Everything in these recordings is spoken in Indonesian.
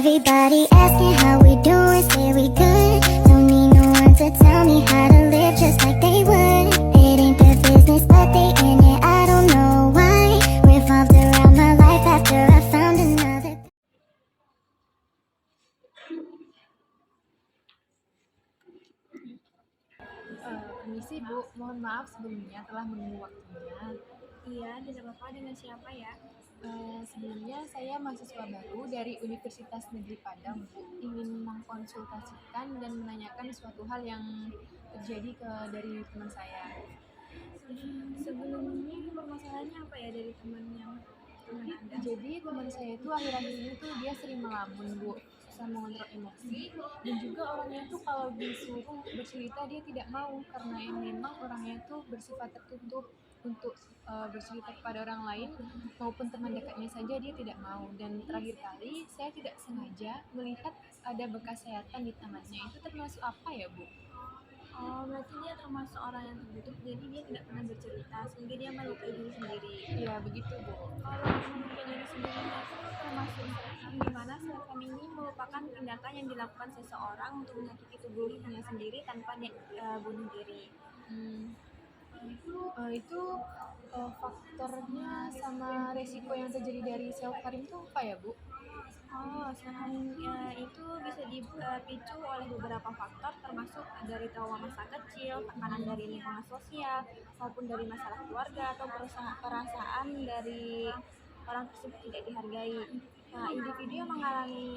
Everybody asking how we doing, say we good. Don't need no one to tell me how to live just like they would. It ain't their business, but they in it, I don't know why. Revolved around my life after I found another. Permisi Bu, mohon maaf sebelumnya telah menunggu waktunya. Iya, tidak apa-apa. Dengan siapa ya? Sebelumnya saya mahasiswa baru dari Universitas Negeri Padang Bu, ingin mengkonsultasikan dan menanyakan suatu hal yang terjadi dari teman saya. Sebelumnya permasalahannya apa ya dari teman Anda? Jadi teman saya itu akhir-akhir ini tuh dia sering melamun Bu, susah mengontrol emosi, dan juga orangnya tuh kalau disuruh bercerita dia tidak mau karena memang orangnya tuh bersifat tertutup untuk bercerita kepada orang lain maupun teman dekatnya saja dia tidak mau. Dan terakhir kali saya tidak sengaja melihat ada bekas sayatan di tangannya. Itu termasuk apa ya Bu? Oh, berarti dia termasuk orang yang tertutup, jadi dia tidak pernah bercerita sehingga dia melukai diri sendiri. Iya begitu Bu. Kalau melukai diri sendiri itu termasuk di mana serakam ini merupakan tindakan yang dilakukan seseorang untuk menyakiti tubuhnya sendiri tanpa bunuh diri. Itu faktornya sama resiko yang terjadi dari self harm itu apa ya Bu? Oh, itu bisa dipicu oleh beberapa faktor termasuk dari trauma masa kecil, tekanan dari lingkungan sosial, maupun dari masalah keluarga atau perasaan dari orang tersebut tidak dihargai. Nah, individu yang mengalami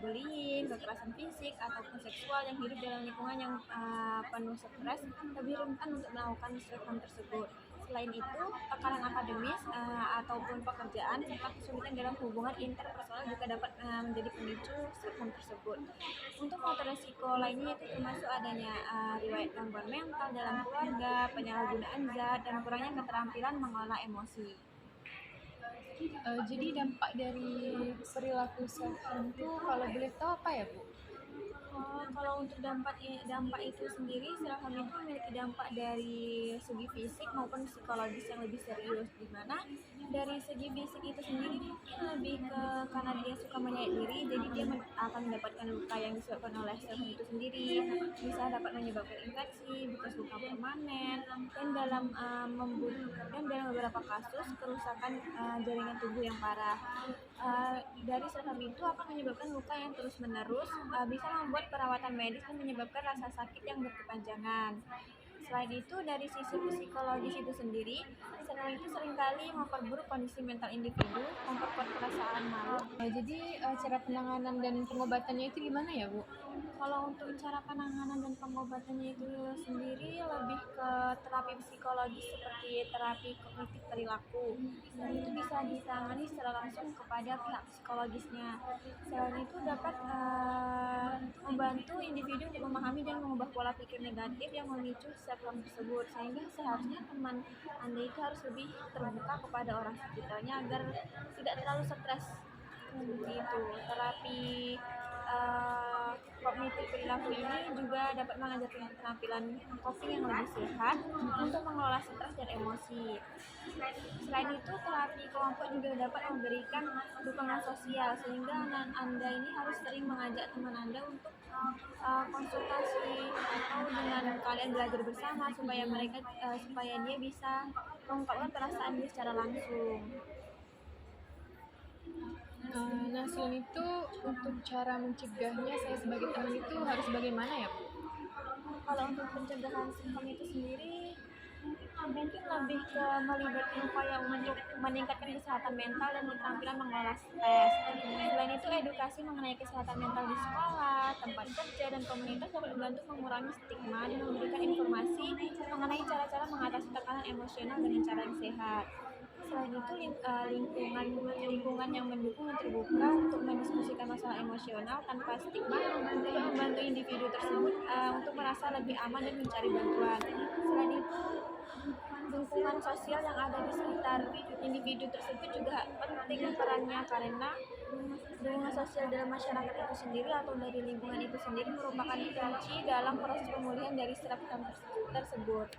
bullying, kekerasan fisik ataupun seksual yang hidup dalam lingkungan yang penuh stres lebih rentan untuk melakukan self harm tersebut. Selain itu, tekanan akademis ataupun pekerjaan serta kesulitan dalam hubungan interpersonal juga dapat menjadi pemicu self harm tersebut. Untuk faktor resiko lainnya itu termasuk adanya riwayat gangguan mental dalam keluarga, penyalahgunaan zat, dan kurangnya keterampilan mengolah emosi. Jadi dampak dari perilaku self harm itu kalau boleh tahu apa ya Bu? Kalau untuk dampak itu sendiri, self harm itu memiliki dampak dari segi fisik maupun psikologis yang lebih serius, di mana dari segi fisik itu sendiri mungkin lebih ke karena dia suka menyayat diri, jadi dia akan mendapatkan luka yang disebabkan oleh self harm itu sendiri, bisa dapat menyebabkan infeksi, bekas luka permanen, dan dalam beberapa kasus kerusakan jaringan tubuh yang parah. Dari self harm itu akan menyebabkan luka yang terus menerus, bisa membuat perawatan medis dan menyebabkan rasa sakit yang berkepanjangan. Selain itu, dari sisi psikologis itu sendiri, self harm itu seringkali memperburuk kondisi mental individu, memperkuat perasaan malu. Jadi cara penanganan dan pengobatannya itu gimana ya Bu? Kalau untuk cara penanganan dan pengobatannya itu sendiri lebih ke terapi psikologis seperti terapi kognitif perilaku, dan itu bisa ditangani secara langsung kepada pihak psikologisnya. Selain itu dapat membantu individu untuk memahami dan mengubah pola pikir negatif yang memicu self harm tersebut, sehingga seharusnya teman Anda itu harus lebih terbuka kepada orang sekitarnya agar tidak terlalu stres. Seperti itu. Terapi kognitif perilaku ini juga dapat mengajarkan keterampilan coping yang lebih sehat untuk mengelola stres dan emosi. Selain itu, terapi kelompok juga dapat memberikan dukungan sosial, sehingga Anda ini harus sering mengajak teman Anda untuk konsultasi atau dengan kalian belajar bersama supaya dia bisa mengungkapkan perasaan dia secara langsung. Nah selain itu untuk cara mencegahnya saya sebagai teman itu harus bagaimana ya Bu? Kalau untuk pencegahan self harm itu sendiri mungkin lebih ke melibatkan upaya untuk meningkatkan kesehatan mental dan keterampilan mengolah stres. Selain itu, edukasi mengenai kesehatan mental di sekolah, tempat kerja, dan komunitas dapat membantu mengurangi stigma dan memberikan informasi mengenai cara-cara mengatasi tekanan emosional dengan cara yang sehat. Selain itu, lingkungan yang mendukung dan terbuka untuk mendiskusikan masalah emosional tanpa stigma dapat membantu individu tersebut untuk merasa lebih aman dan mencari bantuan. Selain itu, lingkungan sosial yang ada di sekitar individu tersebut juga penting perannya, karena lingkungan sosial dalam masyarakat itu sendiri atau dari lingkungan itu sendiri merupakan kunci dalam proses pemulihan dari self harm tersebut.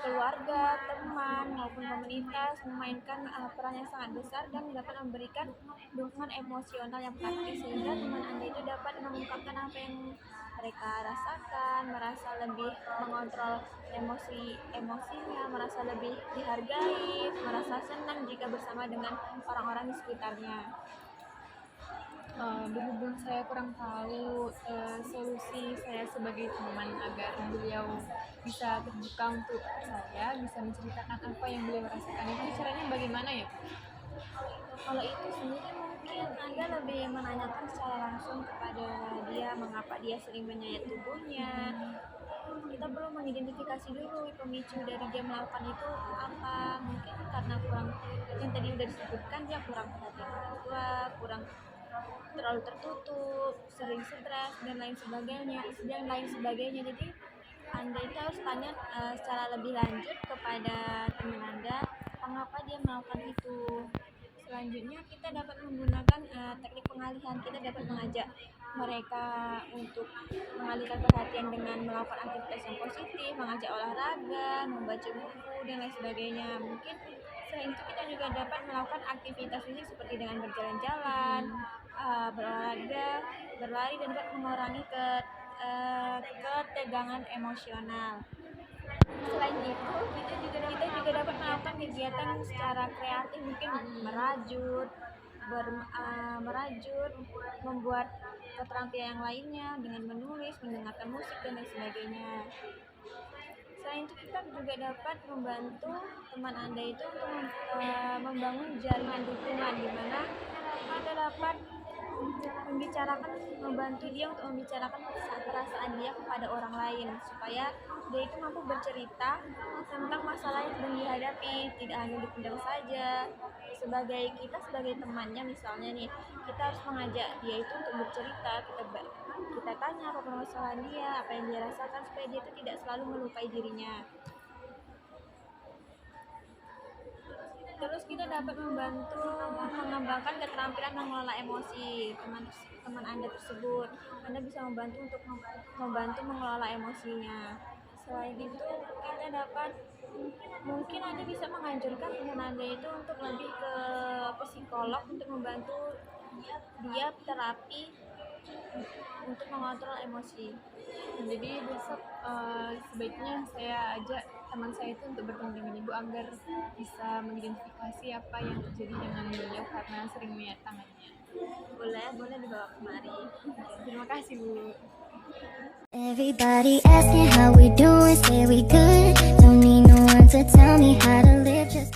keluarga, teman, maupun komunitas memainkan peran yang sangat besar dan dapat memberikan dukungan emosional yang praktis sehingga teman Anda itu dapat mengungkapkan apa yang mereka rasakan, merasa lebih mengontrol emosinya, merasa lebih dihargai, merasa senang jika bersama dengan orang-orang di sekitarnya. Berhubung saya kurang tahu solusi saya sebagai teman agar beliau bisa terbuka untuk saya, bisa menceritakan apa yang beliau rasakan, itu caranya bagaimana ya? Kalau itu sendiri mungkin Anda lebih menanyakan secara langsung kepada dia mengapa dia sering menyayat tubuhnya. Kita perlu mengidentifikasi dulu pemicu dari dia melakukan itu apa. Mungkin karena kurang, yang tadi udah disebutkan, dia kurang perhatian orang tua, kurang terlalu tertutup, sering stres dan lain sebagainya. Jadi Anda itu harus tanya secara lebih lanjut kepada teman Anda mengapa dia melakukan itu. Selanjutnya kita dapat menggunakan teknik pengalihan. Kita dapat mengajak mereka untuk mengalihkan perhatian dengan melakukan aktivitas yang positif, mengajak olahraga, membaca buku dan lain sebagainya. Mungkin selain itu kita juga dapat melakukan aktivitas fisik seperti dengan berjalan-jalan, berolahraga, berlari dan dapat mengurangi ketegangan emosional. Selain itu, kita juga dapat melakukan kegiatan secara kreatif, mungkin merajut, membuat keterampilan yang lainnya dengan menulis, mendengarkan musik dan lain sebagainya. Selain itu kita juga dapat membantu teman Anda itu untuk membangun jaringan dukungan, di mana kita dapat membantu dia untuk membicarakan perasaan dia kepada orang lain supaya dia itu mampu bercerita tentang masalah yang sedang dihadapi, tidak hanya dipendam saja. Sebagai temannya misalnya nih, kita harus mengajak dia itu untuk bercerita, kita tanya apa permasalahan dia, apa yang dia rasakan supaya dia itu tidak selalu melukai dirinya. Terus kita dapat membantu mengembangkan keterampilan mengelola emosi teman Anda tersebut. Anda bisa membantu untuk membantu mengelola emosinya. Selain itu kita dapat, mungkin Anda bisa menganjurkan teman Anda itu untuk lebih ke psikolog untuk membantu dia terapi untuk mengontrol emosi. Jadi besok sebaiknya saya ajak teman saya itu untuk bertemu dengan ibu agar bisa mengidentifikasi apa yang terjadi dengan beliau karena sering melihat tangannya. Boleh dibawa kemari. Terima kasih Bu. Everybody asking how we doing, say we good. Don't need no one to tell me how to live just